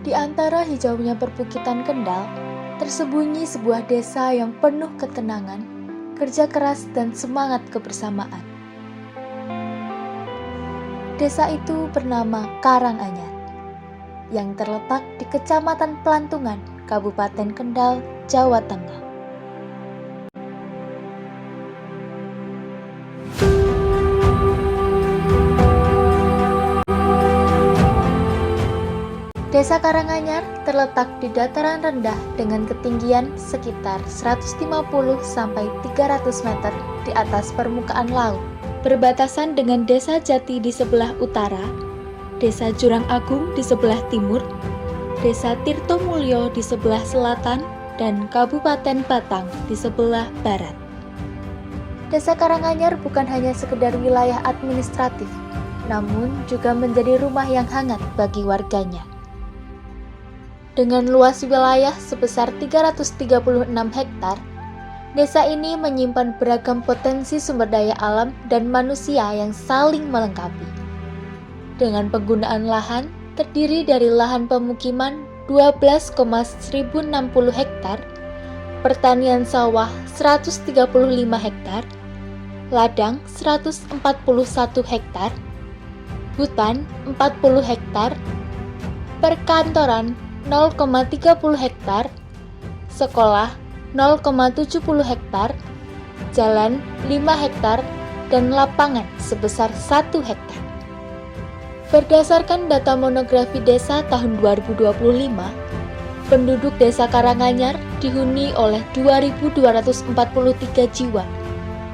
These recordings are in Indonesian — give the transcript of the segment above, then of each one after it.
Di antara hijaunya perbukitan Kendal, tersembunyi sebuah desa yang penuh ketenangan, kerja keras, dan semangat kebersamaan. Desa itu bernama Karanganyar, yang terletak di Kecamatan Pelantungan, Kabupaten Kendal, Jawa Tengah. Desa Karanganyar terletak di dataran rendah dengan ketinggian sekitar 150-300 meter di atas permukaan laut. Berbatasan dengan Desa Jati di sebelah utara, Desa Jurang Agung di sebelah timur, Desa Tirtomulyo di sebelah selatan, dan Kabupaten Batang di sebelah barat. Desa Karanganyar bukan hanya sekedar wilayah administratif, namun juga menjadi rumah yang hangat bagi warganya. Dengan luas wilayah sebesar 336 hektar, desa ini menyimpan beragam potensi sumber daya alam dan manusia yang saling melengkapi. Dengan penggunaan lahan terdiri dari lahan pemukiman 12,1060 hektar, pertanian sawah 135 hektar, ladang 141 hektar, hutan 40 hektar, perkantoran 0,30 hektar, sekolah 0,70 hektar, jalan 5 hektar, dan lapangan sebesar 1 hektar. Berdasarkan data monografi desa tahun 2025, penduduk desa Karanganyar dihuni oleh 2.243 jiwa,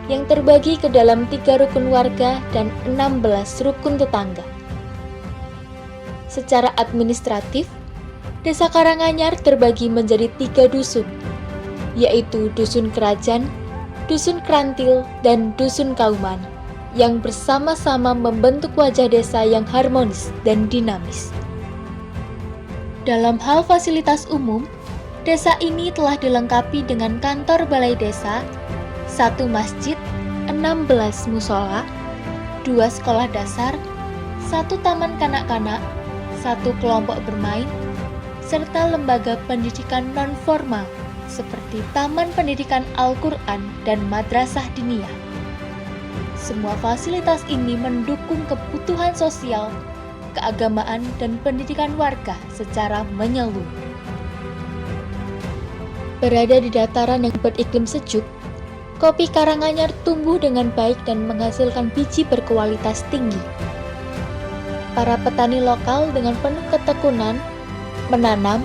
yang terbagi ke dalam 3 rukun warga dan 16 rukun tetangga. Secara administratif, Desa Karanganyar terbagi menjadi 3 dusun, yaitu Dusun Kerajaan, Dusun Krantil, dan Dusun Kauman, yang bersama-sama membentuk wajah desa yang harmonis dan dinamis. Dalam hal fasilitas umum, desa ini telah dilengkapi dengan kantor balai desa, 1 masjid, 16 musola, 2 sekolah dasar, 1 taman kanak-kanak, 1 kelompok bermain, serta lembaga pendidikan non-formal seperti Taman Pendidikan Al-Quran dan Madrasah Diniyah. Semua fasilitas ini mendukung kebutuhan sosial, keagamaan, dan pendidikan warga secara menyeluruh. Berada di dataran yang beriklim sejuk, kopi Karanganyar tumbuh dengan baik dan menghasilkan biji berkualitas tinggi. Para petani lokal dengan penuh ketekunan menanam,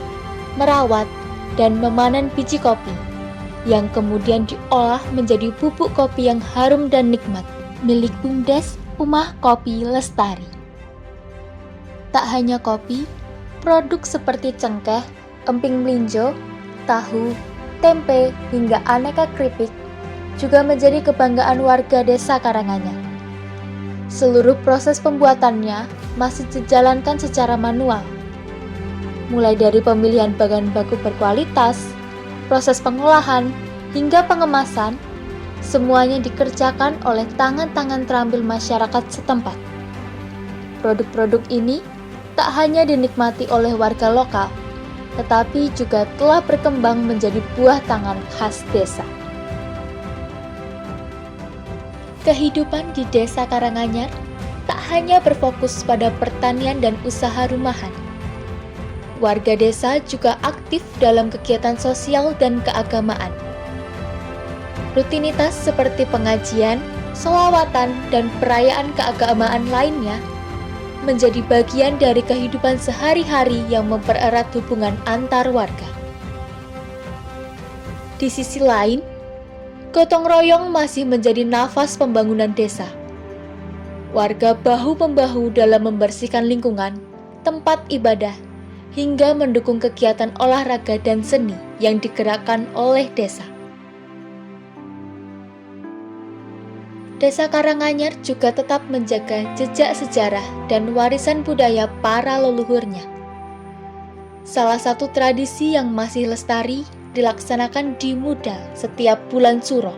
merawat, dan memanen biji kopi, yang kemudian diolah menjadi bubuk kopi yang harum dan nikmat, milik BUMDes Umah Kopi Lestari. Tak hanya kopi, produk seperti cengkeh, emping melinjo, tahu, tempe, hingga aneka keripik juga menjadi kebanggaan warga desa Karanganyar. Seluruh proses pembuatannya masih dijalankan secara manual, mulai dari pemilihan bahan baku berkualitas, proses pengolahan, hingga pengemasan, semuanya dikerjakan oleh tangan-tangan terampil masyarakat setempat. Produk-produk ini tak hanya dinikmati oleh warga lokal, tetapi juga telah berkembang menjadi buah tangan khas desa. Kehidupan di Desa Karanganyar tak hanya berfokus pada pertanian dan usaha rumahan. Warga desa juga aktif dalam kegiatan sosial dan keagamaan. Rutinitas seperti pengajian, sholawatan, dan perayaan keagamaan lainnya menjadi bagian dari kehidupan sehari-hari yang mempererat hubungan antar warga. Di sisi lain, gotong royong masih menjadi nafas pembangunan desa. Warga bahu-membahu dalam membersihkan lingkungan, tempat ibadah, hingga mendukung kegiatan olahraga dan seni yang digerakkan oleh desa. Desa Karanganyar juga tetap menjaga jejak sejarah dan warisan budaya para leluhurnya. Salah satu tradisi yang masih lestari dilaksanakan di Mudal setiap bulan Suro,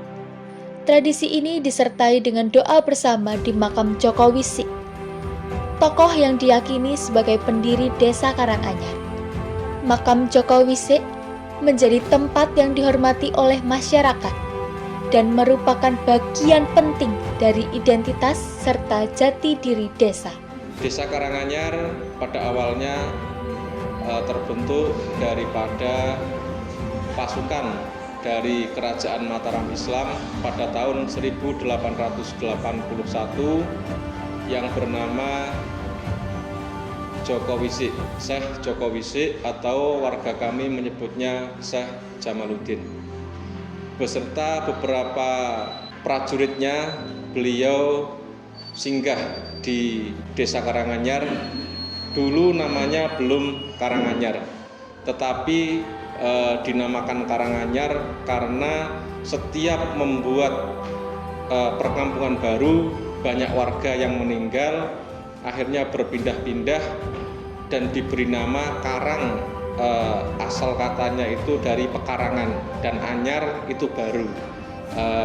Tradisi ini disertai dengan doa bersama di makam Joko Wisik, tokoh yang diyakini sebagai pendiri Desa Karanganyar. Makam Joko Wisik menjadi tempat yang dihormati oleh masyarakat dan merupakan bagian penting dari identitas serta jati diri desa. Desa Karanganyar pada awalnya terbentuk daripada pasukan dari Kerajaan Mataram Islam pada tahun 1881 yang bernama Joko Wisik, Syekh Joko Wisik, atau warga kami menyebutnya Syekh Jamaluddin. Beserta beberapa prajuritnya, beliau singgah di Desa Karanganyar. Dulu namanya belum Karanganyar, tetapi dinamakan Karanganyar karena setiap membuat perkampungan baru, banyak warga yang meninggal, akhirnya berpindah-pindah dan diberi nama Karang. Asal katanya itu dari pekarangan, dan anyar itu baru,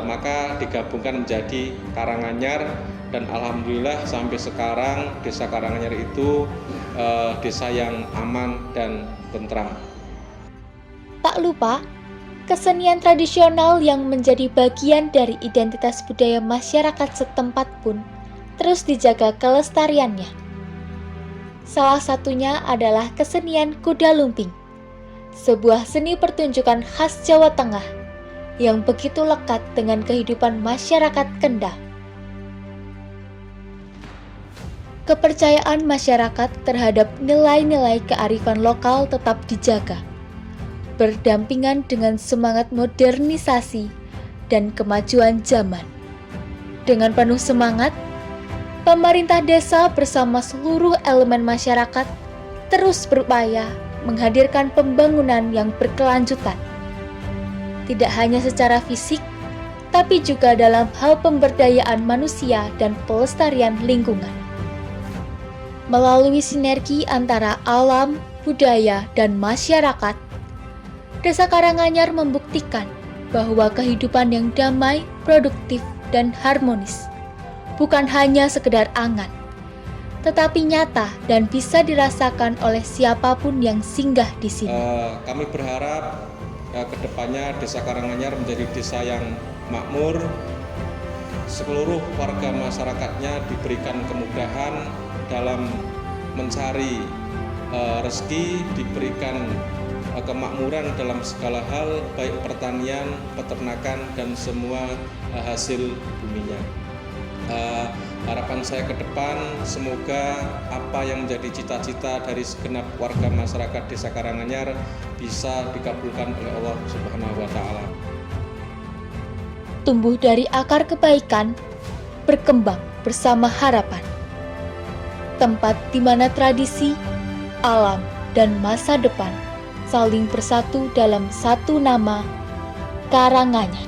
maka digabungkan menjadi Karanganyar. Dan alhamdulillah sampai sekarang Desa Karanganyar itu desa yang aman dan tentram. Tak lupa, kesenian tradisional yang menjadi bagian dari identitas budaya masyarakat setempat pun terus dijaga kelestariannya. Salah satunya adalah kesenian kuda lumping, sebuah seni pertunjukan khas Jawa Tengah yang begitu lekat dengan kehidupan masyarakat Kendal. Kepercayaan masyarakat terhadap nilai-nilai kearifan lokal tetap dijaga, berdampingan dengan semangat modernisasi dan kemajuan zaman. Dengan penuh semangat, pemerintah desa bersama seluruh elemen masyarakat terus berupaya menghadirkan pembangunan yang berkelanjutan. Tidak hanya secara fisik, tapi juga dalam hal pemberdayaan manusia dan pelestarian lingkungan. Melalui sinergi antara alam, budaya, dan masyarakat, Desa Karanganyar membuktikan bahwa kehidupan yang damai, produktif, dan harmonis bukan hanya sekedar angan, tetapi nyata dan bisa dirasakan oleh siapapun yang singgah di sini. Kami berharap kedepannya Desa Karanganyar menjadi desa yang makmur, seluruh warga masyarakatnya diberikan kemudahan dalam mencari rezeki, diberikan kemakmuran dalam segala hal, baik pertanian, peternakan, dan semua hasil buminya. Harapan saya ke depan, semoga apa yang menjadi cita-cita dari segenap warga masyarakat Desa Karanganyar bisa dikabulkan oleh Allah Subhanahu wa Ta'ala. Tumbuh dari akar kebaikan, berkembang bersama harapan. Tempat di mana tradisi, alam, dan masa depan saling bersatu dalam satu nama, Karanganyar.